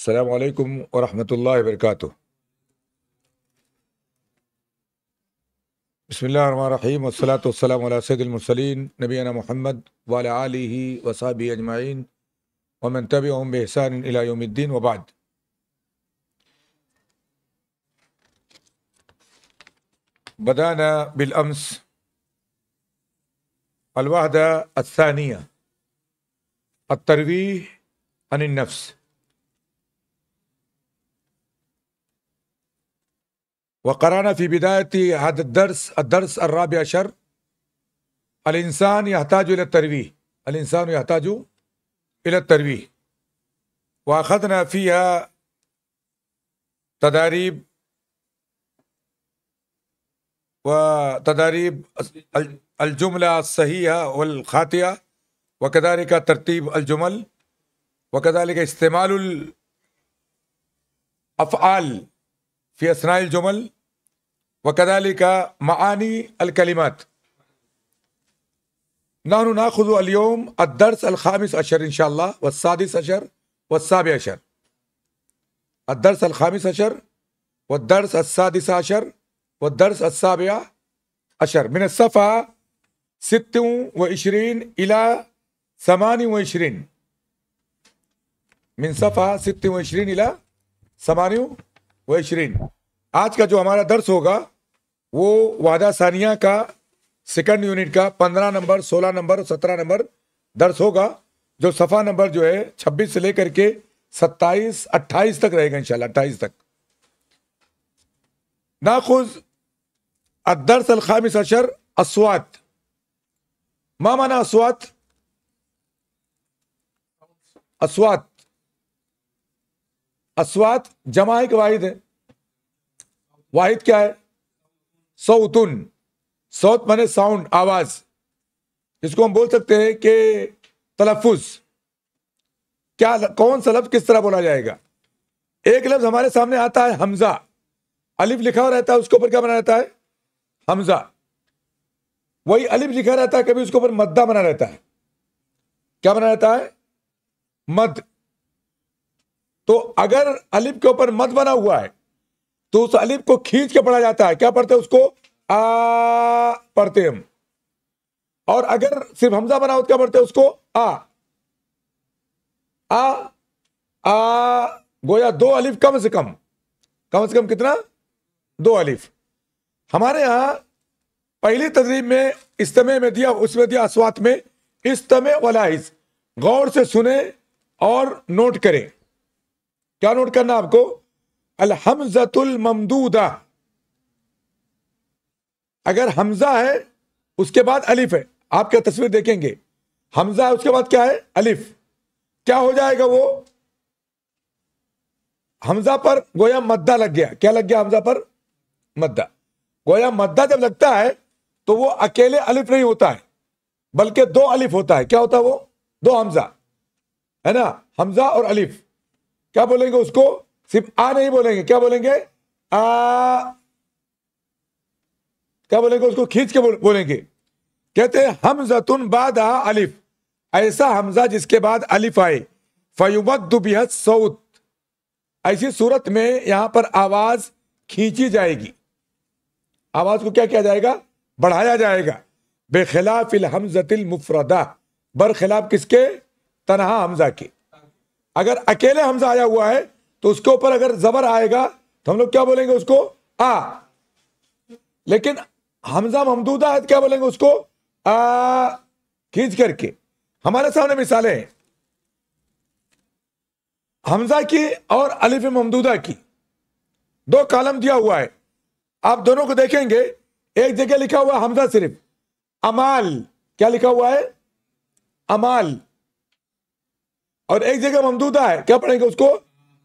السلام علیکم ورحمۃ اللہ وبرکاتہ۔ بسم اللہ الرحمن الرحیم والصلاۃ والسلام علی سید المرسلین نبینا محمد وعلی آلہ وصحبہ اجمعین ومن تبعهم بإحسان الی یوم الدین وبعد۔ بدأنا بالأمس الوحدة الثانية الترويح عن النفس، وقرأنا في بداية هذا الدرس الرابع عشر الإنسان يحتاج إلى الترويح، الإنسان يحتاج إلى الترويح، وأخذنا فيها تداريب الجملة الصحيحة والخاطئة، وكذلك ترتيب الجمل، وكذلك استعمال الأفعال في أثناء الجمل، وكذلك معاني الكلمات. نحن نأخذ اليوم الدرس الخامس عشر إن شاء الله، والسادس عشر والسابع عشر. الدرس الخامس عشر والدرس السادس عشر والدرس السابع عشر من الصفحة 26 إلى 28، من صفحة 26 إلى 28۔ آج کا جو ہمارا درس ہوگا وہ وحدہ ثانیہ کا سیکنڈ یونٹ کا 15 نمبر 16 نمبر 17 نمبر درس ہوگا، جو صفحہ نمبر جو ہے 26 سے لے کر کے 27 28 تک رہے گا انشاءاللہ، 28 تک۔ ناخذ الدرس الخامس عشر اصوات۔ ما معنی اصوات؟ اصوات جمع ہے کہ واحد ہے؟ واحد کیا ہے؟ صوتن، صوت مانے ساؤنڈ، آواز، جس کو ہم بول سکتے ہیں کہ تلفظ۔ کیا کون سا لفظ کس طرح بولا جائے گا؟ ایک لفظ ہمارے سامنے آتا ہے حمزہ، الف لکھا ہوا رہتا ہے، اس کے اوپر کیا بنا رہتا ہے؟ حمزہ۔ وہی الف لکھا رہتا ہے، کبھی اس کے اوپر مدہ بنا رہتا ہے۔ کیا بنا رہتا ہے؟ مد۔ تو اگر الف کے اوپر مد بنا ہوا ہے تو اس الف کو کھینچ کے پڑھا جاتا ہے۔ کیا پڑھتے ہیں اس کو؟ آ پڑھتے ہم۔ اور اگر صرف حمزہ بنا ہو تو کیا پڑھتے ہیں اس کو؟ آ آ آ، گویا دو الف کم سے کم کتنا؟ دو الف۔ ہمارے ہاں پہلی تدریب میں استمع میں دیا، اس میں دیا اصوات میں استمع ولاحظ، غور سے سنیں اور نوٹ کریں۔ کیا نوٹ کرنا آپ کو؟ الحمزۃ الممدودہ، اگر حمزہ ہے اس کے بعد الف ہے، آپ کیا تصویر دیکھیں گے، حمزہ ہے اس کے بعد کیا ہے؟ الف۔ کیا ہو جائے گا؟ وہ حمزہ پر گویا مدہ لگ گیا۔ کیا لگ گیا حمزہ پر؟ مدہ۔ گویا مدہ جب لگتا ہے تو وہ اکیلے الف نہیں ہوتا ہے، بلکہ دو الف ہوتا ہے۔ کیا ہوتا ہے وہ؟ دو حمزہ ہے نا، حمزہ اور الف۔ کیا بولیں گے اس کو؟ صرف آ نہیں بولیں گے، کیا بولیں گے؟ آ۔ کیا بولیں گے اس کو؟ کھینچ کے بولیں گے۔ کہتے ہیں حمزۃ بعدہا الف، ایسا حمزہ جس کے بعد الف آئے، فیمد بہا الصوت، ایسی صورت میں یہاں پر آواز کھینچی جائے گی، آواز کو کیا کیا جائے گا؟ بڑھایا جائے گا۔ بخلاف الحمزۃ المفردہ، برخلاف کس کے؟ تنہا حمزہ کے۔ اگر اکیلے حمزہ آیا ہوا ہے تو اس کے اوپر اگر زبر آئے گا تو ہم لوگ کیا بولیں گے اس کو؟ آ۔ لیکن حمزہ ممدودہ ہے تو کیا بولیں گے اس کو؟ آ، کھینچ کر کے۔ ہمارے سامنے مثالیں ہیں حمزہ کی اور الف ممدودہ کی، دو کالم دیا ہوا ہے، آپ دونوں کو دیکھیں گے۔ ایک جگہ لکھا ہوا ہے حمزہ صرف، امال، کیا لکھا ہوا ہے؟ امال۔ اور ایک جگہ ممدودہ ہے، کیا پڑھیں گے اس کو؟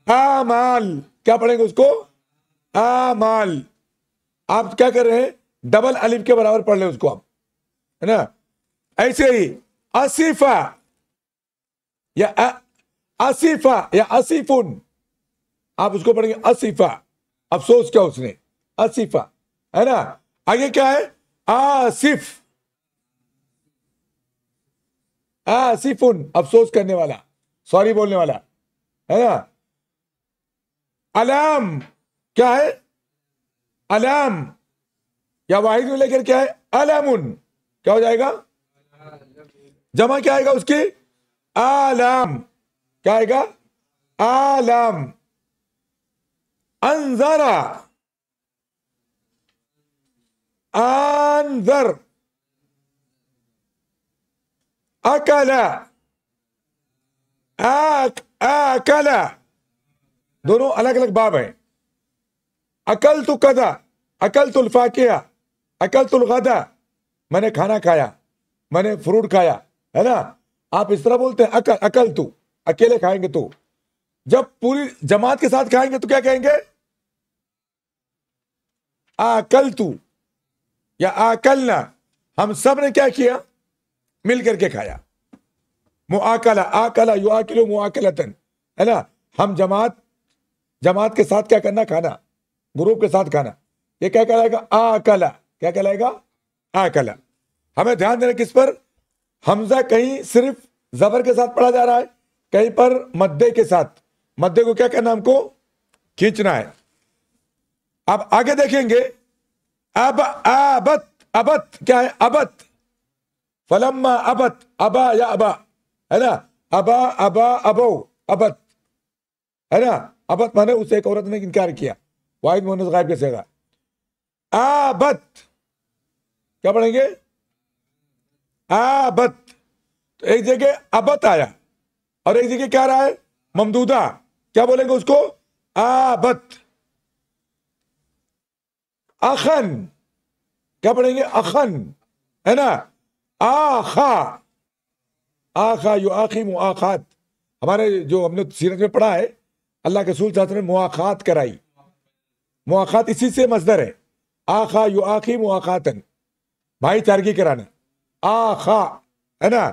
آمال۔ کیا پڑھیں گے اس کو؟ آمال۔ آپ کیا کر رہے ہیں؟ ڈبل الف کے برابر پڑھ لیں اس کو آپ، ہے نا۔ ایسے ہی اصیفہ یا اصیفہ یا اصیفن، آپ اس کو پڑھیں گے اصیفہ، افسوس کیا اس نے، اصیفہ، ہے نا۔ آگے کیا ہے؟ آصف، آصفن، افسوس کرنے والا، سوری بولنے والا، ہے نا۔ علام کیا ہے؟ علام یا واحد میں لے کر کیا ہے؟ علامن. کیا ہو جائے گا؟ جمع کیا آئے گا اس کی؟ آلام. کیا آئے گا؟ آلام. انذرا، انذر. اکلا، آکلا. دونوں الگ الگ باب ہیں. اکلت کذا، اکلت الفاکہہ، اکلت الغدا. میں نے کھانا کھایا، میں نے فروٹ کھایا، ہے نا. آپ اس طرح بولتے ہیں اکل تو، اکیلے کھائیں گے تو. جب پوری جماعت کے ساتھ کھائیں گے تو کیا کہیں گے؟ آکل تو یا آکلنا. ہم سب نے کیا کیا؟ مل کر کے کھایا. مؤاکلہ، آکلا یؤاکلو مؤاکلتن، ہے نا. ہم جماعت کے ساتھ کیا کرنا؟ کھانا. گروپ کے ساتھ کھانا. یہ کیا کہلائے گا؟ آکلا. کیا کہلائے گا؟ آکلا. ہمیں دھیان دینا کس پر؟ حمزہ کہیں صرف زبر کے ساتھ پڑھا جا رہا ہے، کہیں پر مدے کے ساتھ. مدے کو کیا کرنا؟ ہم کو کھینچنا ہے. اب آگے دیکھیں گے. اب آبت، ابت کیا ہے؟ ابت. فلما ابت، ابا یا ابا، ہے نا. ابا، ابا، ابو، ابت، ہے نا. ابت مانے اسے ایک عورت نے انکار کیا. واحد مؤنث غائب کے صیغہ. آبت کیا پڑھیں گے؟ آبت. تو ایک جگہ ابت آیا اور ایک جگہ کیا رہا ہے؟ ممدودہ. کیا بولیں گے اس کو؟ آبت. اخن کیا پڑھیں گے؟ اخن، ہے نا. آخا، آخا یؤاخی مؤاخات. ہمارے جو ہم نے سیرت میں پڑھا ہے، اللہ کے رسول صلی اللہ علیہ وسلم نے مؤاخات کرائی. مؤاخات اسی سے مصدر ہے. آخا یؤاخی مؤاخاتن، بھائی چارگی کرانا. آخا، ہے نا.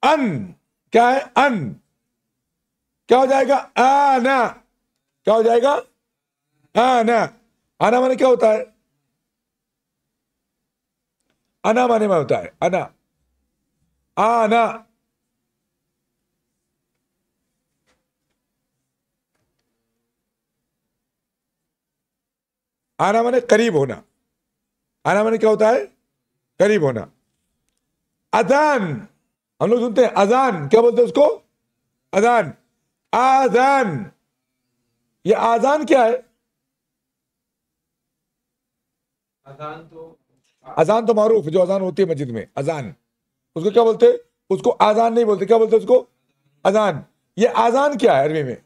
ان کیا ہے؟ ان کیا ہو جائے گا؟ آنا. کیا ہو جائے گا؟ آنا. آنا مانے کیا ہوتا ہے؟ انا مانے میں ہوتا ہے انا. آنا. آنا مانے قریب ہونا. آنا مانے کیا ہوتا ہے؟ قریب ہونا. اذان ہم لوگ سنتے ہیں اذان، کیا بولتے ہیں اس کو؟ اذان. آذان. یہ آذان کیا ہے؟ اذان تو معروف جو اذان ہوتی ہے مسجد میں، اذان. اس کو کیا بولتے؟ اس کو آذان نہیں بولتے. کیا بولتے اس کو؟ اذان. یہ آذان کیا ہے عربی میں؟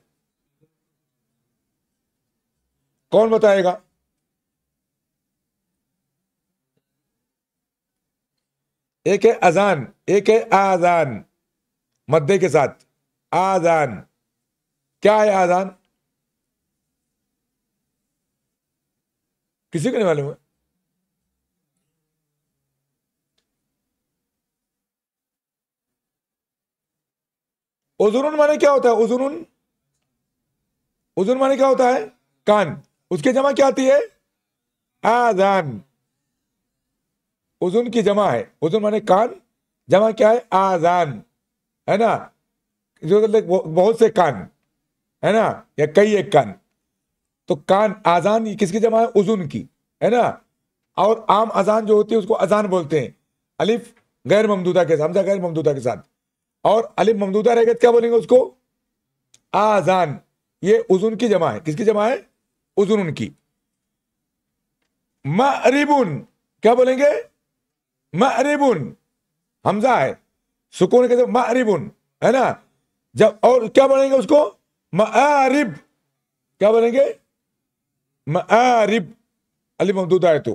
کون بتائے گا؟ ایک ہے اذان، ایک ہے آذان مدے کے ساتھ. آذان کیا ہے؟ آذان کسی کو نہیں معلوم ہے؟ اذن مانے کیا ہوتا ہے؟ اذن، اذن مانے کیا ہوتا ہے؟ کان. اس کی جمع کیا آتی ہے؟ آذان. اذن کی جمع ہے. اذن مانے کان، جمع کیا ہے؟ آذان، ہے نا. جو بہت سے کان، ہے نا، یا کئی ایک کان. تو کان، آذان یہ کس کی جمع ہے؟ اذن کی، ہے نا. اور عام اذان جو ہوتی ہے اس کو اذان بولتے ہیں. الف غیر ممدودہ کے ساتھ، حمزہ غیر ممدودہ کے ساتھ. اور الف ممدودہ رہے گا کیا بولیں گے اس کو؟ آذان. یہ اذن کی جمع ہے. کس کی جمع ہے؟ اذن کی. مأربن کیا بولیں گے؟ مأربن. حمزہ ہے، سکون کے ساتھ مأربن، ہے نا. جب اور کیا بولیں گے اس کو؟ مآرب. کیا بولیں گے؟ مآرب. الف ممدودہ ہے تو.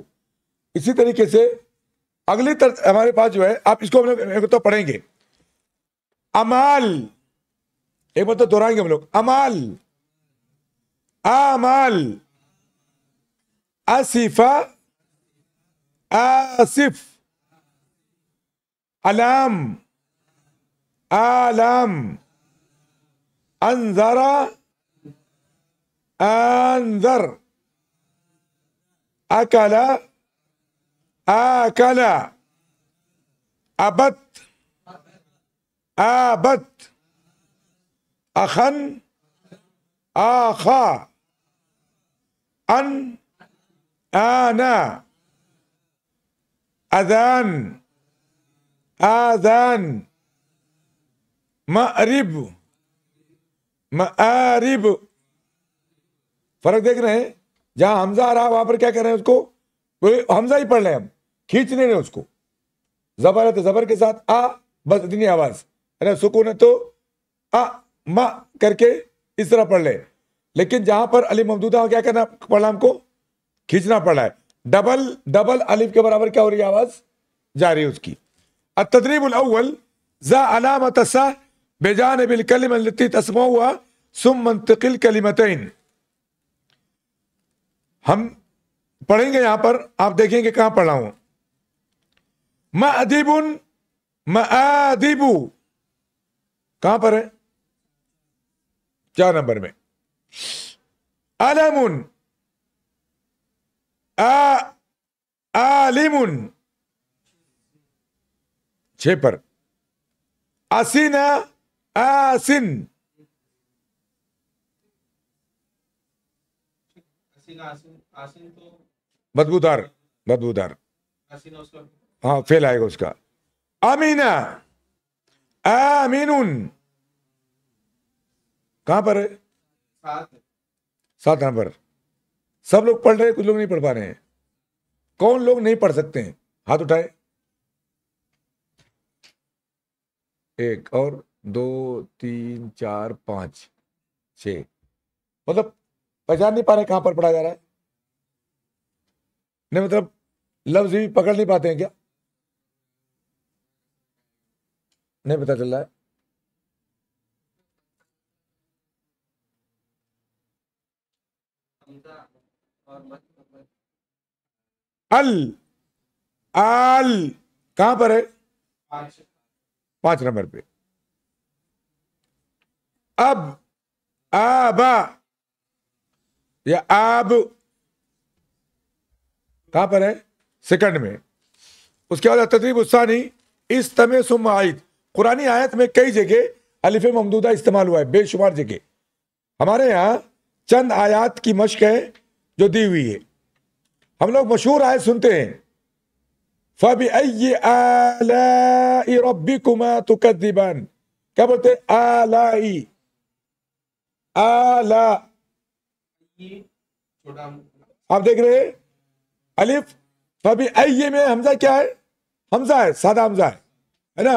اسی طریقے سے اگلی ہمارے پاس جو ہے، آپ اس کو ہم لوگ تو پڑھیں گے. امال، ایک مطلب دہرائیں گے ہم لوگ. امال، آمال. آصفہ، آصف. علام، آلام. انذر، انذر. اکل، آکل. ابت، آبت. اخن، آخا، ان، آنا، اذان، آذان، مأرب، مآرب. فرق دیکھ رہے ہیں؟ جہاں حمزہ آ رہا وہاں پر کیا کر رہے ہیں؟ اس کو حمزہ ہی پڑھ رہے ہیں، ہم کھینچ نہیں رہے اس کو. زبر ہے تو زبر کے ساتھ آ، بس اتنی آواز. سکون ہے تو آ ما کر کے اس طرح پڑھ لے. لیکن جہاں پر الف ممدودہ کیا کرنا پڑا، ہم کو کھینچنا پڑا ہے. ڈبل الف کے برابر کیا ہو رہی ہے؟ آواز جاری ہے اس کی. التدریب الاول، ذا علامت الصح بجانب الکلمہ التي تسمعها ثم انتقل کلمتین. ہم پڑھیں گے یہاں پر، آپ دیکھیں گے کہاں پڑھ رہا ہوں. مأدب، مآدب، کہاں پر ہے؟ 4 نمبر میں. علم، عالم، 6 پر. اسن، آسن، بدبودار، بدبودار، ہاں فیل آئے گا اس کا. امینا، آمین، کہاں پر ہے؟ 7 نمبر. سب لوگ پڑھ رہے ہیں، کچھ لوگ نہیں پڑھ پا رہے ہیں. کون لوگ نہیں پڑھ سکتے ہیں؟ ہاتھ اٹھائے. 1 اور 2 3 4 5 6. مطلب پہچان نہیں پا رہے کہاں پر پڑھا جا رہا ہے؟ نہیں مطلب لفظ بھی پکڑ نہیں پاتے ہیں کیا؟ نہیں پتا چل رہا ہے. آل کہاں پر ہے؟ 5 نمبر پہ. اب، آبا یا آب کہاں پر ہے؟ 2 میں. اس کے بعد تدریب الثانی، استمع ثم عید. قرآنی آیت میں کئی جگہ الف ممدودہ استعمال ہوا ہے، بے شمار جگہ. ہمارے یہاں چند آیات کی مشق ہے جو دی ہوئی ہے. ہم لوگ مشہور آیت سنتے ہیں، فَبِأَيِّ آلَاءِ رَبِّكُمَا تُكَذِّبَانِ. کیا بولتے ہیں؟ آلائی، آلا. آپ دیکھ رہے ہیں الف فَبِأَيِّ میں حمزہ کیا ہے؟ حمزہ ہے، سادہ حمزہ ہے نا.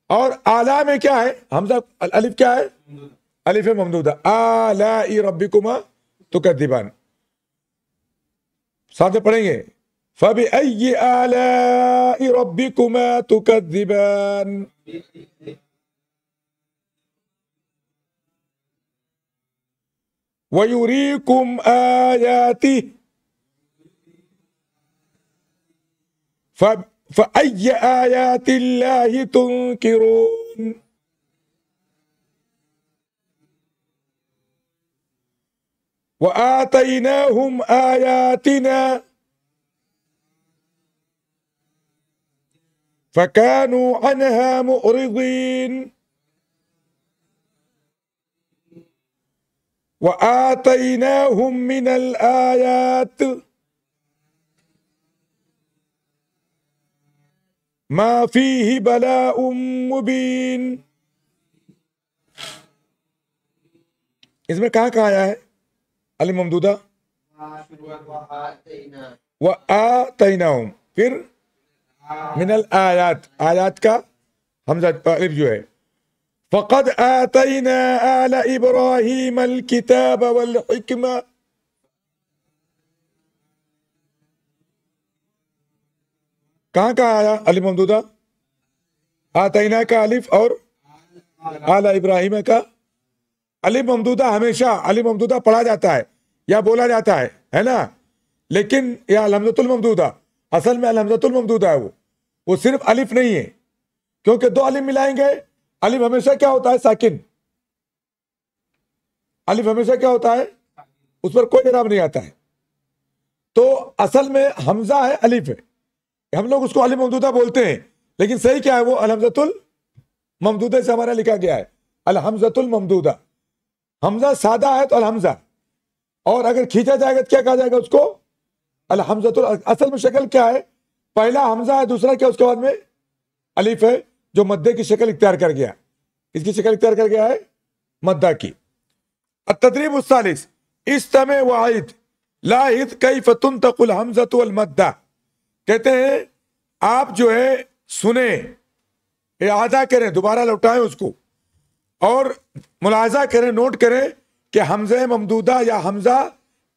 اور آلا میں کیا ہے؟ حمزہ، الف کیا ہے؟ الف ممدودہ. آلائی ربکما تکذبان. ساتھ پڑھیں گے، فَبِأَيِّ آلَاءِ رَبِّكُمَا تُكَذِّبَانِ. وَيُرِيكُمْ آيَاتِهِ فَأَيَّ آيَاتِ اللَّهِ تُنْكِرُونَ. وَآتَيْنَاهُمْ آيَاتِنَا فَكَانُوا عَنْهَا مُعْرِضِينَ. وَآتَيْنَاهُمْ مِنَ الْآيَاتِ مَا فِيهِ بَلَاءٌ مُبِينٌ. اس میں کہاں آیا ہے الف ممدودہ؟ وَآتَيْنَاهُمْ. پھر من الآیات، آیات کا حمزہ الف جو ہے. فَقَدْ آتَيْنَا آلَ إِبْرَاهِيمَ الْكِتَابَ وَالْحِكْمَةَ. کہاں آیا الف ممدودہ؟ آتینا کا الف اور آل ابراہیم کا الف ممدودہ. ہمیشہ الف ممدودہ پڑھا جاتا ہے یا بولا جاتا ہے نا. لیکن یہ الحمزۃ الممدودہ، اصل میں الحمزۃ الممدودہ ہے. وہ صرف الف نہیں ہے، کیونکہ 2 الف ملائیں گے. الف ہمیشہ کیا ہوتا ہے؟ ساکن. الف ہمیشہ کیا ہوتا ہے؟ اس پر کوئی اعراب نہیں آتا ہے. تو اصل میں حمزہ ہے، الف ہے. ہم لوگ اس کو الف ممدودہ بولتے ہیں، لیکن صحیح کیا ہے؟ وہ الحمزۃ الممدودہ سے ہمارا لکھا گیا ہے، الحمزۃ الممدودہ. حمزہ سادہ ہے تو الحمزہ، اور اگر کھینچا جائے گا تو کیا کہا جائے گا اس کو؟ الحمزۃ۔ اصل میں شکل کیا ہے؟ پہلا حمزہ ہے، دوسرا کیا اس کے بعد میں الف ہے، جو مدے کی شکل اختیار کر گیا۔ کس کی شکل اختیار کر گیا ہے؟ مدہ کی۔ التدریب الثالث، استمع وعید لاحظ کیف تنطق الحمزۃ والمدہ۔ کہتے ہیں آپ جو ہے سنیں، اعادہ کریں، دوبارہ لوٹائیں اس کو، اور ملاحظہ کریں، نوٹ کریں کہ حمزہ ممدودہ یا حمزہ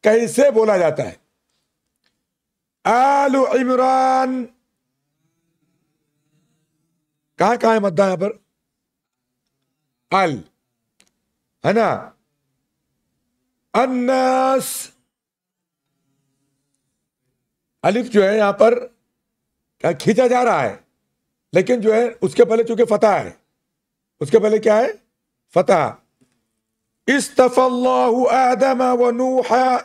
کیسے بولا جاتا ہے۔ آل عمران، کہاں کہاں ہے مدہ یہاں پر؟ ال ہے نا۔ الناس، الف جو ہے یہاں پر کھینچا جا رہا ہے، لیکن جو ہے اس کے پہلے چونکہ فتح ہے، اس کے پہلے کیا ہے؟ فتح۔ اصطفى الله آدم ونوحا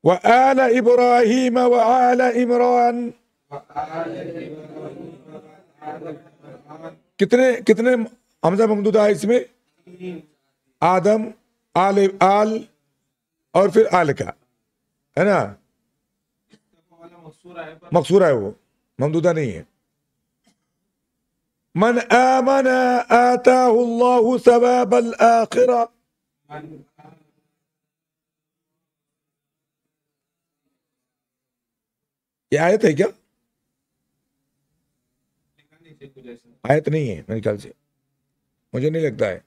وآل إبراهيم وآل عمران۔ کتنے حمزہ ممدودہ ہے اس میں؟ آدم، آل اور پھر آل کا ہے نا، مقصورہ ہے، وہ ممدودہ نہیں ہے۔ من آمن آتاه الله ثواب الآخرة۔ یہ آیت ہے کیا؟ آیت نہیں ہے میرے خیال سے، مجھے نہیں لگتا ہے۔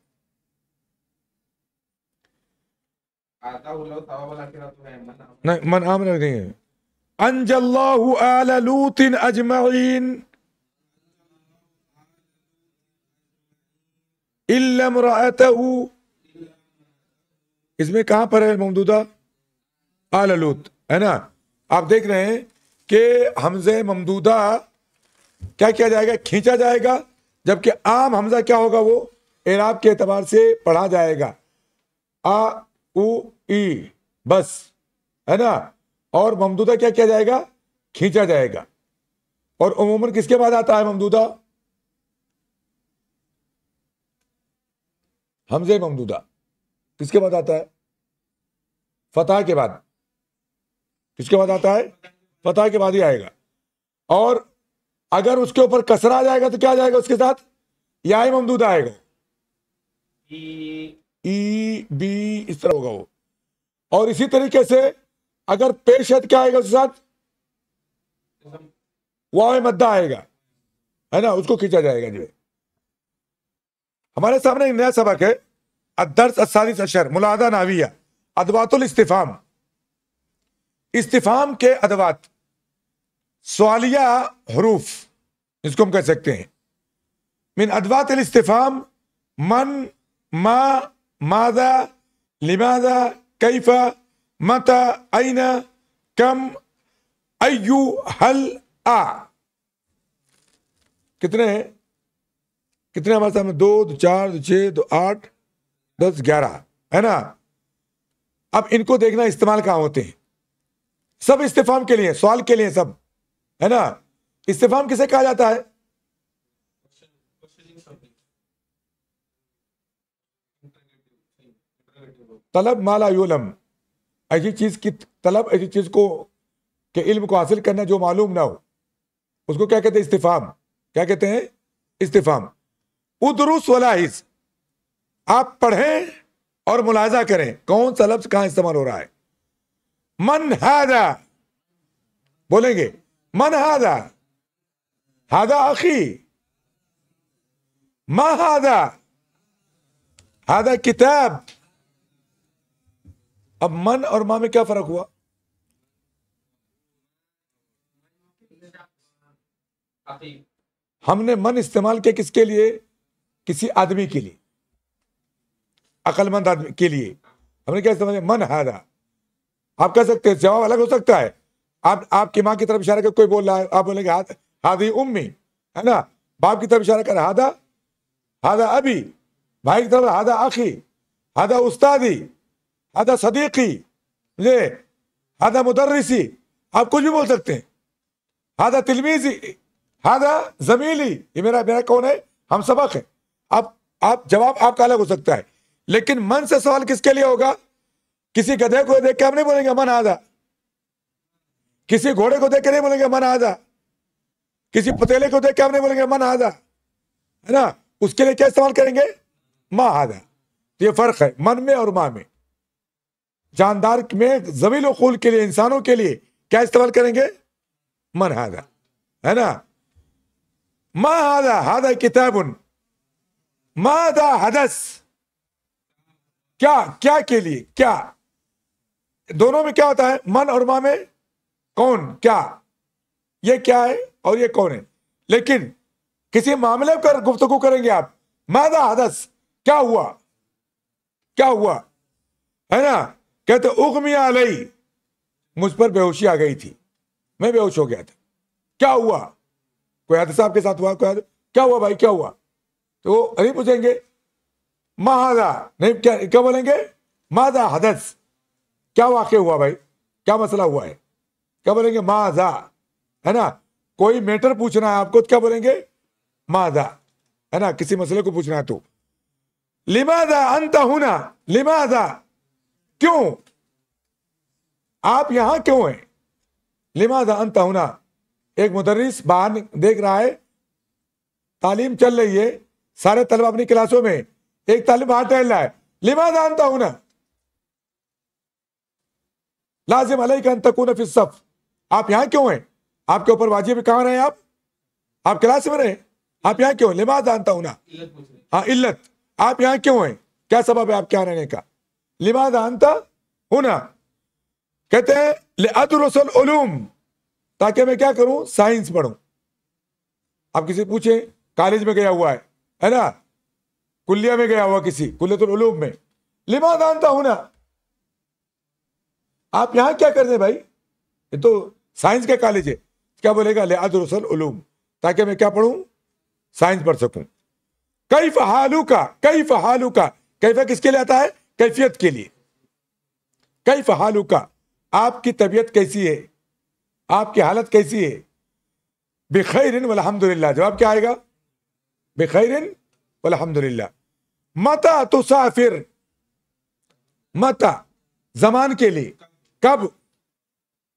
نہیں، من آمن نہیں ہے۔ انجى الله آل لوط اجمعین الا امرأته۔ اس میں کہاں پر ہے ممدودہ؟ آل لوط ہے نا۔ آپ دیکھ رہے ہیں کہ حمزہ ممدودہ کیا کیا جائے گا؟ کھینچا جائے گا، جبکہ عام حمزہ کیا ہوگا؟ وہ اعراب کے اعتبار سے پڑھا جائے گا، آ او ای بس، ہے نا۔ اور ممدودہ کیا کیا جائے گا؟ کھینچا جائے گا۔ اور عموماً کس کے بعد آتا ہے ممدودہ؟ حمزہ ممدودہ کس کے بعد آتا ہے؟ فتح کے بعد۔ کس کے بعد آتا ہے؟ فتح کے بعد ہی آئے گا۔ اور اگر اس کے اوپر کسرہ آ جائے گا تو کیا آ جائے گا اس کے ساتھ؟ یا ممدودہ آئے گا، ای بی، اس طرح ہوگا وہ۔ اور اسی طریقے سے اگر پیش ہے کیا آئے گا اس کے ساتھ؟ واو مدہ آئے گا، ہے نا، اس کو کھینچا جائے گا۔ جو ہمارے سامنے ایک نیا سبق ہے، الدرس السادس عشر، ملاحظہ نحویہ، ادوات الاستفہام۔ استفہام کے ادوات، سوالیہ حروف اس کو ہم کہہ سکتے ہیں۔ من ادوات الاستفہام من، ما، ماذا، لماذا، کیف، متی، این، کم، ایو، ہل، آ۔ کتنے ہیں؟ کتنے ہمارے سامنے؟ 2 2 4 2 6 2 8 10 11 ہے نا۔ اب ان کو دیکھنا استعمال کہاں ہوتے ہیں۔ سب استفہام کے لیے، سوال کے لیے سب، ہے نا۔ استفہام کسے کہا جاتا ہے؟ طلب مالا یعلم، ایسی چیز کی طلب، ایسی چیز کو کہ علم کو حاصل کرنا جو معلوم نہ ہو، اس کو کیا کہتے ہیں؟ استفہام۔ کیا کہتے ہیں؟ استفہام۔ ادرس ولاحظ، آپ پڑھیں اور ملاحظہ کریں کون سا لفظ کہاں استعمال ہو رہا ہے۔ من ھذا، بولیں گے من ھذا، ھذا اخی، ما ھذا، ھذا کتاب۔ اب من اور ما میں کیا فرق ہوا؟ ہم نے من استعمال کیا کس کے لیے؟ کسی آدمی کے لیے، عقل مند آدمی کے لیے۔ ہم نے کیا استعمال کیا؟ من ھذا۔ آپ کہہ سکتے ہیں، جواب الگ ہو سکتا ہے۔ آپ کی ماں کی طرف اشارہ کر کوئی بول رہا ہے، آپ بولیں گے ھذی امی، ہے نا۔ باپ کی طرف اشارہ کر ھذا ابی، بھائی کی طرف ھذا اخی، ھذا استادی، ھذا صدیقی، ھذا مدرسی، آپ کچھ بھی بول سکتے ہیں۔ ھذا تلمیذی، ھذا زمیلی، یہ میرا کون ہے؟ ہم سبق ہے۔ آپ جواب آپ کا الگ ہو سکتا ہے، لیکن من سے سوال کس کے لیے ہوگا؟ کسی گدھے کو دیکھ کے ہم نہیں بولیں گے من آدھا، کسی گھوڑے کو دیکھ کے نہیں بولیں گے من آدھا، کسی پتیلے کو دیکھ کے ہم نہیں بولیں گے من آدھا، ہے نا؟ اس کے لیے کیا استعمال کریں گے؟ ما آدھا. یہ فرق ہے من میں اور ماں میں. جاندار میں ذویل العقول کے لیے، انسانوں کے لیے کیا استعمال کریں گے؟ من ہاذا، ہے نا؟ ما ہاذا، ہاذا کتاب، ماذا حدث، کیا کے لیے، کیا. دونوں میں کیا ہوتا ہے؟ من اور ما میں کون، کیا، یہ کیا ہے اور یہ کون ہے. لیکن کسی معاملے پر گفتگو کریں گے آپ، ماذا حدث، کیا ہوا، کیا ہوا، ہے نا؟ کہتے اغمی علی، مجھ پر بے ہوشی آ گئی تھی، میں بے ہوش ہو گیا تھا. کیا ہوا؟ کوئی حادثہ آپ کے ساتھ ہوا؟ کیا ہوا بھائی، کیا ہوا؟ تو وہ نہیں پوچھیں گے ما ھذا، نہیں، کیا بولیں گے؟ ماذا حدث، کیا واقع ہوا بھائی، کیا مسئلہ ہوا ہے. کیا بولیں گے؟ ماذا، ہے نا؟ کوئی میٹر پوچھنا ہے آپ کو تو کیا بولیں گے؟ ماذا، ہے نا؟ کسی مسئلے کو پوچھنا ہے تو لماذا انت ہنا، لماذا، کیوں آپ یہاں کیوں ہیں؟ لماذا انت ہنا. ایک مدرس باہر دیکھ رہا ہے، تعلیم چل رہی ہے، سارے طلبہ اپنی کلاسوں میں، ایک طالب باہر ٹہل رہا ہے، لماذا انت ہنا، لازم علیک ان تکون فی الصف، آپ یہاں کیوں ہیں؟ آپ کے اوپر واجب ہے، کہاں رہے آپ کلاس میں رہے، آپ یہاں کیوں؟ لماذا انت ہنا، ہاں علت، آپ یہاں کیوں ہیں، کیا سبب ہے آپ کے یہاں رہنے کا؟ لماذا انت ہنا. کہتے ہیں لأدرس العلوم، تاکہ میں کیا کروں؟ سائنس پڑھوں. آپ کسی پوچھیں کالج میں گیا ہوا ہے نا، کلیہ میں گیا ہوا، کسی کلیۃ العلوم میں، لماذا انت ہنا، آپ یہاں کیا کرتے بھائی؟ یہ تو سائنس کا کالج ہے. کیا بولے گا؟ لأدرس العلوم، تاکہ میں کیا پڑھوں؟ سائنس پڑھ سکوں. کیف حالک، کیف حالک، کیف کس کے لیے آتا ہے؟ کیفیت کے لیے. کیف حالک، آپ کی طبیعت کیسی ہے، آپ کی حالت کیسی ہے؟ بخیر والحمدللہ، جواب کیا آئے گا؟ بخیر والحمدللہ. متى تسافر، متى زمان کے لیے، کب،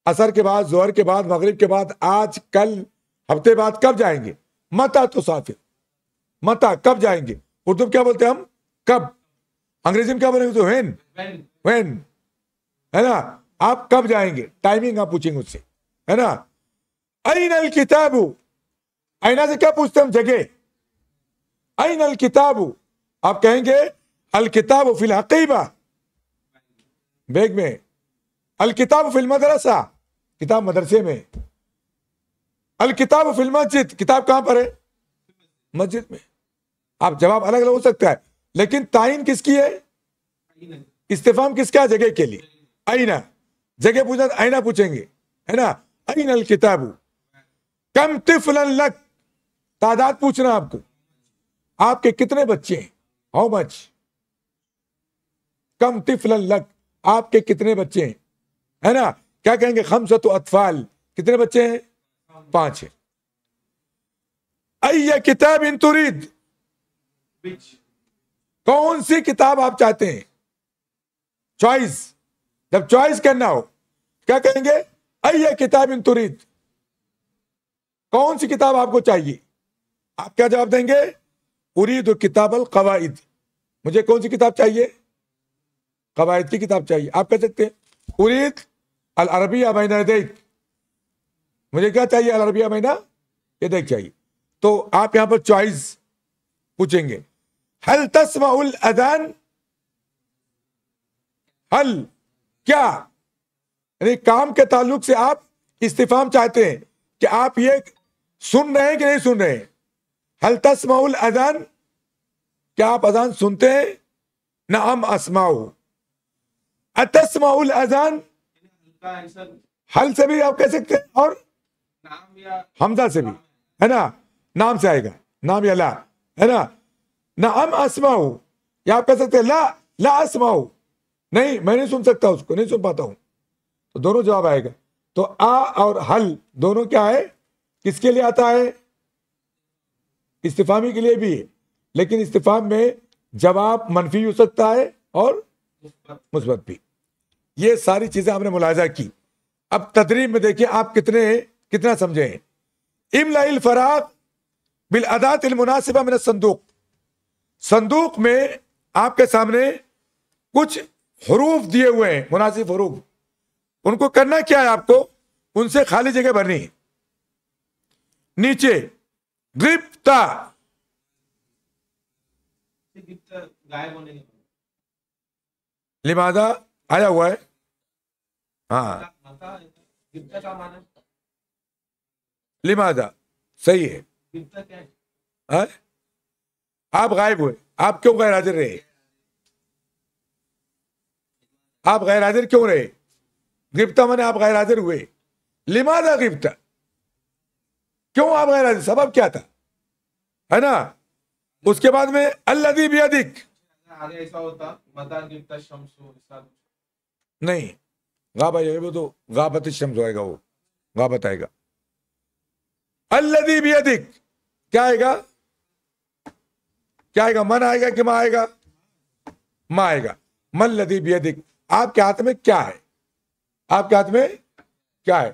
عصر کے بعد، ظہر کے بعد، مغرب کے بعد، آج، کل، ہفتے بعد، کب جائیں گے؟ متى تسافر، متى کب جائیں گے. اردو میں کیا بولتے ہیں ہم؟ کب. انگریزی میں کیا بولیں گے تو when، ہے نا؟ آپ کب جائیں گے، ٹائمنگ آپ پوچھیں گے اس سے، ہے نا؟ این الکتاب، اینا سے کیا پوچھتے ہیں ہم؟ جگہ. این الکتاب، آپ کہیں گے الکتاب فی الحقیبہ، بیگ میں. الکتاب فی المدرسہ، کتاب مدرسے میں. الکتاب فی المسجد، کتاب کہاں پر ہے؟ مسجد میں. آپ جواب الگ الگ ہو سکتا ہے، لیکن تعین کس کی ہے؟ استفہام کس کا؟ جگہ کے لیے. اینا، جگہ پوچھنا اینا پوچھیں گے، ہے نا؟ این الکتاب. کم طفلا لک، تعداد پوچھنا آپ کو، آپ کے کتنے بچے ہیں؟ How much. کم طفلا لک، آپ کے کتنے بچے ہیں، ہے نا؟ کیا کہیں گے؟ خمسۃ اطفال، کتنے بچے ہیں؟ 5 ہیں. ای کتاب ترید، کون سی کتاب آپ چاہتے ہیں؟ چوائس، جب چوائس کرنا ہو کیا کہیں گے؟ ای کتاب ترید، کون سی کتاب آپ کو چاہیے؟ آپ کیا جواب دیں گے؟ ارید کتاب القواعد، مجھے کون سی کتاب چاہیے؟ قواعد کی کتاب چاہیے. آپ کہہ سکتے ہیں ارید العربیہ بین یدیک، مجھے کیا چاہیے؟ العربیہ بین یدیک چاہیے. تو آپ یہاں پر چوائس پوچھیں گے. هل تسمع الاذان، حل، کیا، یعنی کام کے تعلق سے آپ استفہام چاہتے ہیں کہ آپ یہ سن رہے ہیں کہ نہیں سن رہے ہیں. حل تسمع الاذان، کیا آپ اذان سنتے ہیں؟ نعم اسمع. اتسمع الاذان، حل سے بھی آپ کہہ سکتے ہیں، اور حمزہ سے بھی، ہے نا؟ نام سے آئے گا، نام یا لا، ہے نا؟ نعم اسمع، یا آپ کہہ سکتے ہیں لا، لا اسمع، نہیں میں نہیں سن سکتا، اس کو نہیں سن پاتا ہوں. تو دونوں جواب آئے گا. تو آ اور حل دونوں کیا ہے؟ کس کے لیے آتا ہے؟ استفہامی کے لیے بھی ہے، لیکن استفہام میں جواب منفی ہو سکتا ہے اور مثبت بھی. یہ ساری چیزیں آپ نے ملاحظہ کی. اب تدریب میں دیکھیے آپ کتنا سمجھے ہیں. املا الفراغ بالادات المناسبہ من الصندوق. صندوق میں آپ کے سامنے کچھ حروف دیے ہوئے ہیں, مناسب حروف. ان کو کرنا کیا ہے, آپ کو ان سے خالی جگہ بھرنی ہے. نیچے گرپتا, لماذا آیا ہوا ہے. ہاں لماذا صحیح ہے. ہاں؟ آپ غائب ہوئے, آپ کیوں غیر حاضر رہے, آپ غیر حاضر کیوں رہے. گرپتا میں نے آپ غیر حاضر ہوئے. لماذا گرپتا, کیوں آپ غیر حاضر, سبب کیا تھا, ہے نا. اس کے بعد میں الذی بیدک, ایسا ہوتا متا گرپتا الشمس نہیں غاب آئے گا, وہ تو غابت الشمس آئے گا, وہ غابت آئے گا. الذی بیدک کیا آئے گا, کیا آئے گا, من آئے گا کہ ماں آئے گا, ماں آئے گا. من الذی بیدک, آپ کے ہاتھ میں کیا ہے, آپ کے ہاتھ میں کیا ہے.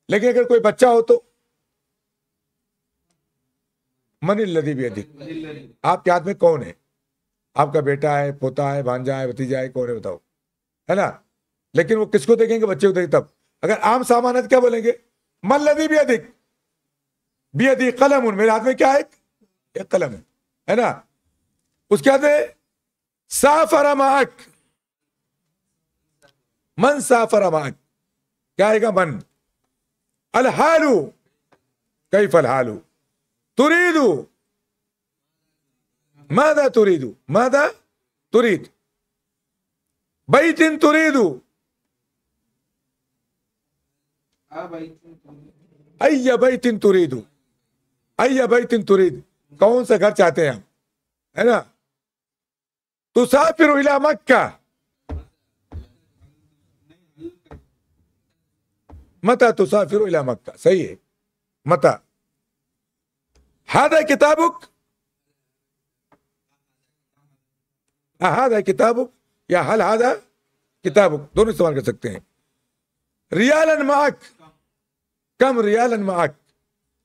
لیکن اگر کوئی بچہ ہو تو من الذی بیدک, آپ کے ہاتھ میں کون ہے, آپ کا بیٹا ہے, پوتا ہے, بھانجا ہے, بھتیجا ہے, کون ہے بتاؤ, ہے نا. لیکن وہ کس کو دیکھیں گے, بچے کو دیکھیں. تب اگر عام سامانت کیا بولیں گے, من الذی بیدک, بیدی قلم, میرے ہاتھ میں کیا ہے, ایک قلم ہے نا. اس کے بعد سافر معک, من سافر معک کیا آئے گا, من. الحال کیف الحال, تريد ماذا تريد, ماذا تريد. بيت تريد, أي بيت تريد, أي بيت تريد, کون سا گھر چاہتے ہیں آپ, ہے نا. تسافر إلى مکہ, متى تسافر إلى مکہ, صحیح ہے, متى. هذا کتابک, هذا کتابک یا هل هذا کتابک, دونوں استعمال کر سکتے ہیں. ریالا معک, کم ریالا معک,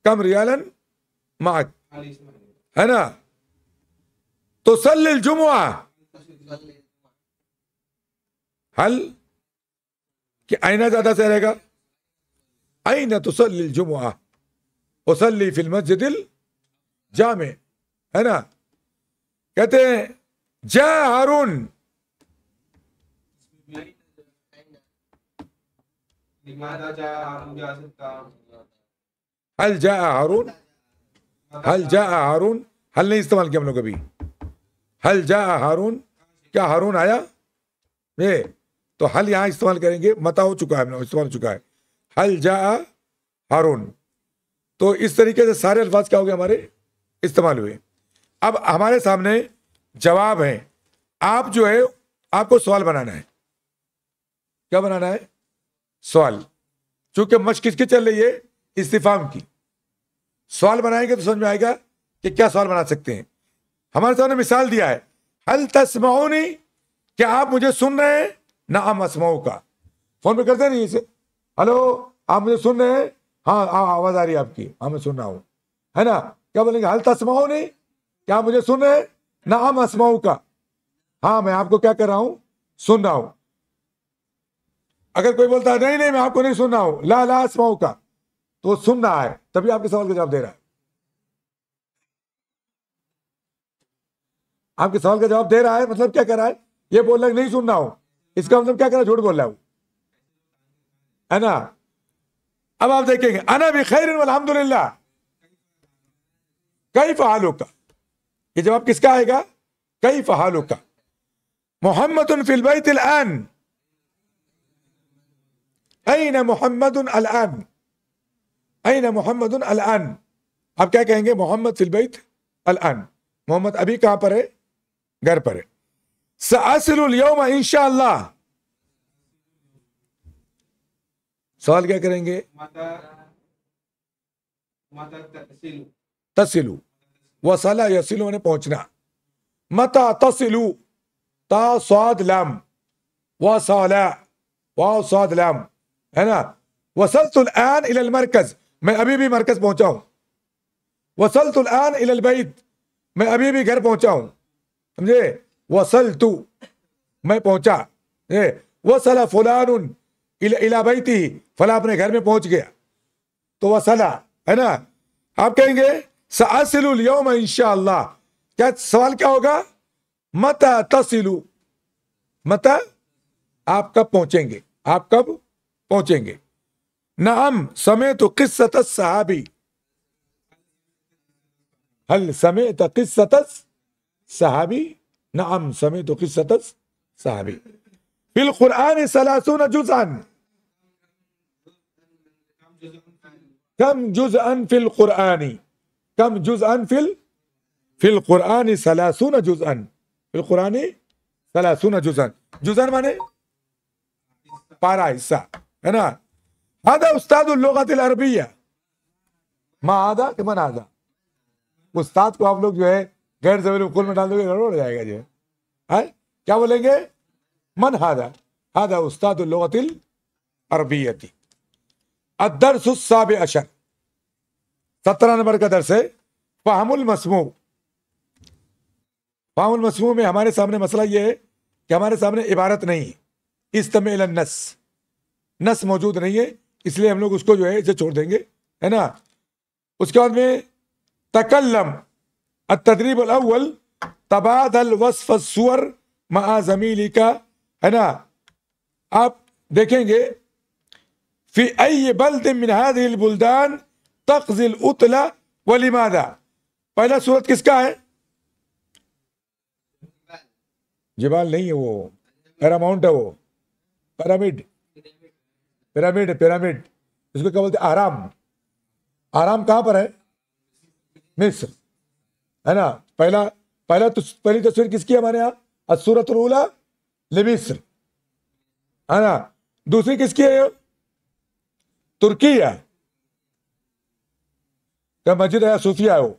کم ریالا معک, ہے نا. تصلی الجمعہ, حل کہ آئینہ زیادہ سے رہے گا, أين تصلي الجمعة, أصلي في المسجد الجامع, ہے نا. کہتے ہیں جاء ہارون, هل جاء ہارون, هل جاء ہارون, حل نہیں استعمال کیا ہم لوگ ابھی. هل جاء ہارون, کیا ہارون آیا, تو حل یہاں استعمال کریں گے, متا ہو چکا ہے, ہم نے استعمال ہو چکا ہے. حل جاء ہارون. تو اس طریقے سے سارے الفاظ کیا ہو گئے, ہمارے استعمال ہوئے. اب ہمارے سامنے جواب ہے. آپ جو ہے آپ کو سوال بنانا ہے. کیا بنانا ہے, سوال. چونکہ مشق کس کی چل رہی ہے, استفہام کی. سوال بنائیں گے تو سمجھ میں آئے گا کہ کیا سوال بنا سکتے ہیں. ہمارے سامنے مثال دیا ہے, حل تسمعونی, کیا آپ مجھے سن رہے ہیں. نعم اسمعو کا فون پہ کرتے نہیں اسے, ہلو آپ مجھے سن رہے ہیں, ہاں آواز آ رہی ہے آپ کی, ہاں میں سن رہا ہوں, ہے نا. کیا بولیں گے, حل تسمعونی, کیا آپ مجھے سن رہے ہیں. نعم اسمعو کا, ہاں میں آپ کو کیا کر رہا ہوں, سن رہا ہوں. اگر کوئی بولتا ہے نہیں نہیں میں آپ کو نہیں سن رہا ہوں, لا لا اسمعو کا, تو وہ سن رہا ہے, تبھی آپ کے سوال کا جواب دے رہا ہے. آپ کے سوال کا جواب دے رہا ہے, مطلب کیا کر رہا ہے, یہ بول رہا ہے نہیں سن رہا ہوں, اس کا مطلب کیا کر رہا ہے, جھوٹ بول رہا ہے, ہے نا. اب آپ دیکھیں گے انا بخیر والحمد للہ, کیف حالک, یہ جواب کس کا آئے گا, کیف حالک. محمد فی البیت الان, این محمد الان, این محمد الان. آپ کیا کہیں گے, محمد فی البیت الان, محمد ابھی کہاں پر ہے, گھر پر ہے. سأصل اليوم انشاءاللہ, سوال کیا کریں گے, تصلو, وصلہ یصلو نے پہنچنا, متى تصلوا تا صاد لام وصلا واو صاد لام ہے نا. وصلت الآن إلى المركز میں ابھی بھی مرکز پہنچا ہوں. وصلت الآن إلى البيت میں ابھی بھی گھر پہنچا ہوں. سمجھے؟ وصلت میں پہنچا. وصل فلان إلى بيته فلاں اپنے گھر میں پہنچ گیا. تو وصلہ ہے نا. آپ کہیں گے سأصل اليوم ان شاء اللہ. کیا سوال کیا ہوگا؟ متى تصلوا متى آپ کب پہنچیں گے؟ آپ کب پہنچیں گے؟ نعم سمعت قصة الصحابی. هل سمعت قصة الصحابی؟ نعم سمعت قصة الصحابی. في القرآن 30 جزءا. كم جزءا في القرآن؟ كم جزءا في القرآن 30 جزءا. في القرآن 30 جزءا. جزءا مانے پارا حصہ ہے نا. هذا استاد اللغة العربية. ما هذا کہ من هذا. استاد کو آپ لوگ جو ہے غیر ضمیری مفعول میں ڈال دو گے گڑبڑ ہو جائے گا. جو ہے کیا بولیں گے؟ من هذا. هذا استاد اللغة العربية. الدرس السابع عشر 17 نمبر کا درس ہے فہم المسموع. فہم المسموع میں ہمارے سامنے مسئلہ یہ ہے کہ ہمارے سامنے عبارت نہیں ہے. استمع الی النص. نص موجود نہیں ہے اس لیے ہم لوگ اس کو جو ہے اسے چھوڑ دیں گے ہے نا. اس کے بعد میں تکلم التدریب الاول تبادل وصف الصور مع زمیلی کا ہے نا. آپ دیکھیں گے فی ای بلد من هذه البلدان تقضی العطلہ ولماذا. پہلا صورت کس کا ہے؟ جبال نہیں ہے وہ پیراماؤنٹ ہے. وہ پیرامڈ پیرامڈ اس کو کیا بولتے ہیں؟ اہرام. اہرام کہاں پر ہے؟ مصر ہے نا. پہلی تصویر کس کی ہے ہمارے یہاں؟ السورۃ الاولیٰ لمصر ہے نا. دوسری کس کی ہے؟ ترکی ہے. کیا مسجد ہے صوفیہ ہے؟ وہ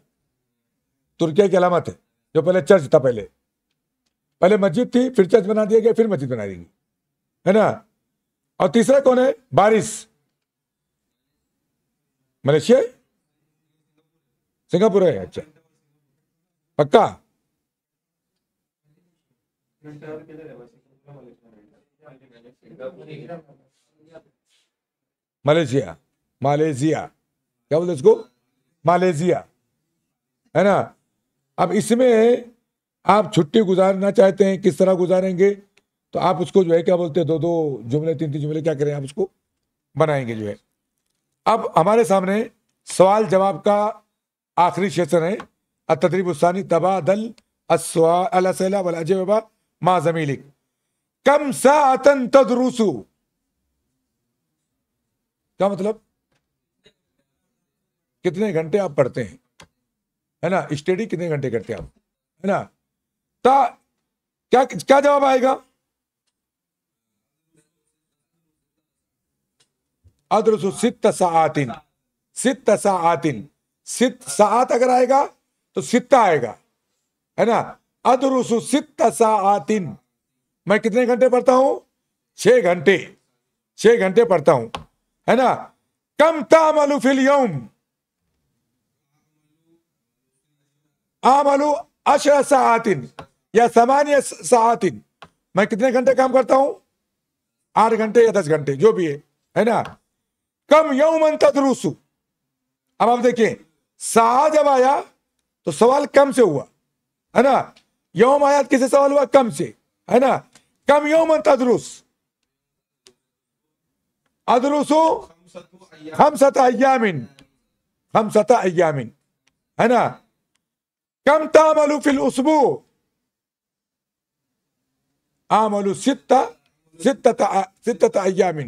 ترکیہ کی علامت ہے. جو پہلے چرچ تھا. پہلے مسجد تھی پھر چرچ بنا دیا گیا پھر مسجد بنا دی گئی ہے نا. اور تیسرا کون ہے؟ بارش. ملیشیا سنگاپور ہے. اچھا پکا. مالیزیا کیا بولتے اس کو؟ مالیزیا ہے نا. اب اس میں آپ چھٹی گزارنا چاہتے ہیں کس طرح گزاریں گے تو آپ اس کو جو ہے کیا بولتے ہیں دو جملے تین جملے کیا کریں آپ اس کو بنائیں گے جو ہے. اب ہمارے سامنے سوال جواب کا آخری سیشن ہے. التدریب الثانی تبادل الاسئلہ والاجوبہ مع زمیلک. کم ساعتا تدرس. کیا مطلب؟ کتنے گھنٹے آپ پڑھتے ہیں ہے نا. اسٹڈی کتنے گھنٹے کرتے ہیں آپ ہے نا. کیا جواب آئے گا؟ ادرس 6 ساعات. 6 ساعات. 6 ساعات اگر آئے گا تو 6 آئے گا ہے نا. ادرس 6 ساعات. میں کتنے گھنٹے پڑھتا ہوں؟ 6 گھنٹے. 6 گھنٹے پڑھتا ہوں ہے نا. کم تعمل فی اليوم؟ اعمل 10 ساعات یا 8 ساعات. میں کتنے گھنٹے کام کرتا ہوں؟ 8 گھنٹے یا 10 گھنٹے جو بھی ہے نا. کم یومن تدرس. اب آپ دیکھیں سا جب آیا تو سوال کم سے ہوا ہے نا. یوم آیا کس سے سوال ہوا؟ کم سے ہے نا. کم یومن تدرس. ادرس 5 ایام. 5 ایام ہے نا. کم تعمل فی الاسبوع؟ اعمل 6 ایام.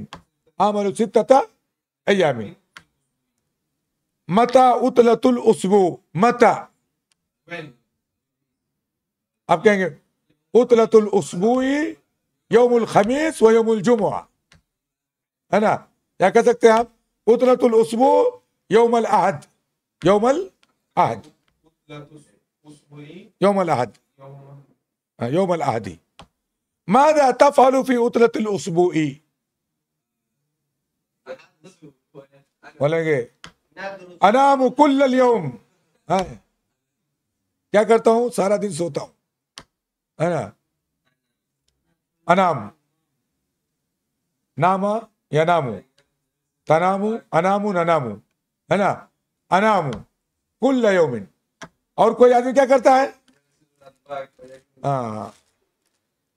اعمل 6 ایام. متى عطلة الاسبوع؟ متى. آپ کہیں گے عطلة الاسبوع یوم الخمیس و یوم الجمعہ ہے نا. یا کہہ سکتے ہیں آپ عطلة الاسبوع یوم الاحد. یوم الاحد. یوم الاحد یوم الاحد ماذا تفعل في عطلة الاسبوع بولیں گے انام کل اليوم، کیا کرتا ہوں سارا دن سوتا ہوں، ہے نا. انام ناما یا نامو، تنامو انامو ننامو، ہے نا. انام کل یوم. اور کوئی آدمی کیا کرتا ہے؟ ہاں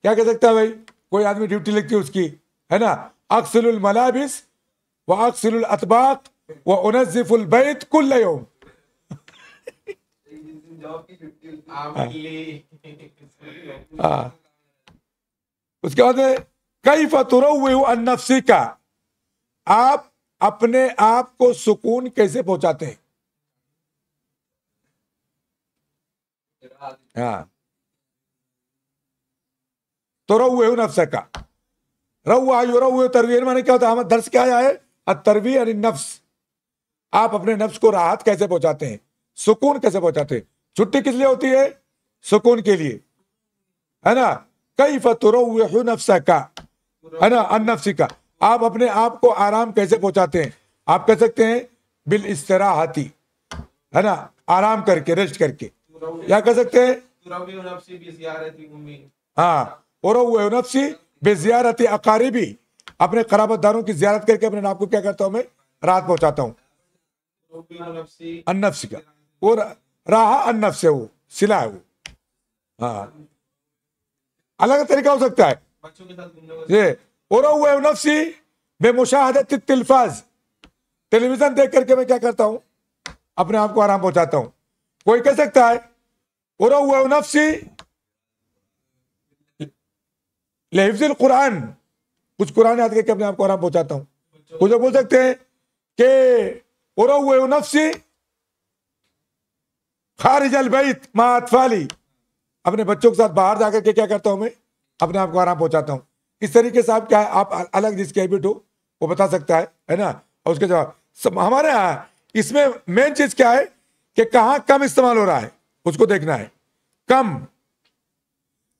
کیا کہہ سکتا ہے بھائی؟ کوئی آدمی ڈیوٹی لگتی ہے اس کی، ہے نا. اغسل الملابس واغسل الاطباق وانظف البيت كل يوم. اس کے بعد کیف تروع عن نفسک، آپ اپنے آپ کو سکون کیسے پہنچاتے ہیں؟ ہاں تروع نفسک، روع یروع ترویع معنی کیا ہوتا ہے؟ ہمارا درس کیا ہے؟ الترویع عن النفس. آپ اپنے نفس کو راحت کیسے پہنچاتے ہیں، سکون کیسے پہنچاتے ہیں؟ چھٹی کس لیے ہوتی ہے؟ سکون کے لیے، ہے نا. کیف تروع نفسک، ہے نا، عن نفسک، آپ اپنے آپ کو آرام کیسے پہنچاتے ہیں؟ آپ کہہ سکتے ہیں بالاستراحتی، ہے نا، آرام کر کے، ریسٹ کر کے. یا کہہ سکتے ہیں ہاں اروع نفسی بزیارت اقاربی، اپنے قرابت داروں کی زیارت کر کے اپنے آپ کو کیا کرتا ہوں میں؟ راحت پہنچاتا ہوں. النفس کا وہ راحہ النفس ہے، وہ صلہ ہے وہ. ہاں الگ طریقہ ہو سکتا ہے یہ اروع نفسی بے مشاہدت التلفاز، ٹیلی ویژن دیکھ کر کے میں کیا کرتا ہوں؟ اپنے آپ کو آرام پہنچاتا ہوں. کوئی کہہ سکتا ہے اروع نفسی لحفظ القرآن، کچھ قرآن یاد کر کے اپنے آپ کو آرام پہنچاتا ہوں. کچھ بول سکتے ہیں کہ اروع نفسی خارج البیت مع اطفالی، اپنے بچوں کے ساتھ باہر جا کر کے کیا کرتا ہوں میں؟ اپنے آپ کو آرام پہنچاتا ہوں. اس طریقے سے آپ کیا ہے، آپ الگ جس کی ہیبٹ ہو وہ بتا سکتا ہے نا. اور اس کے جواب ہمارے یہاں اس میں مین چیز کیا ہے کہ کہاں کم استعمال ہو رہا ہے اس کو دیکھنا ہے. کم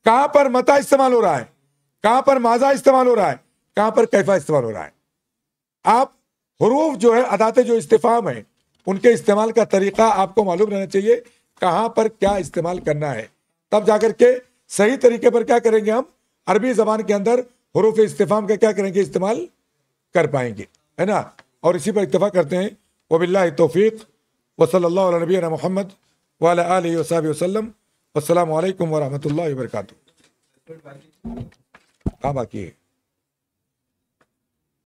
کہاں پر متا استعمال ہو رہا ہے، کہاں پر ماذا استعمال ہو رہا ہے، کہاں پر کیفا استعمال ہو رہا ہے. آپ حروف جو ہے ادات جو استفہام ہے ان کے استعمال کا طریقہ آپ کو معلوم رہنا چاہیے، کہاں پر کیا استعمال کرنا ہے. تب جا کر کے صحیح طریقے پر کیا کریں گے، ہم عربی زبان کے اندر حروف استفہام کا کیا کریں گے؟ استعمال کر پائیں گے، ہے نا. اور اسی پر اتفاق کرتے ہیں. وباللہ توفیق وصلی اللہ علی نبینا محمد وعلی آلہ وصحبہ وسلم. السلام علیکم ورحمۃ اللہ وبرکاتہ. کہاں باقی ہے؟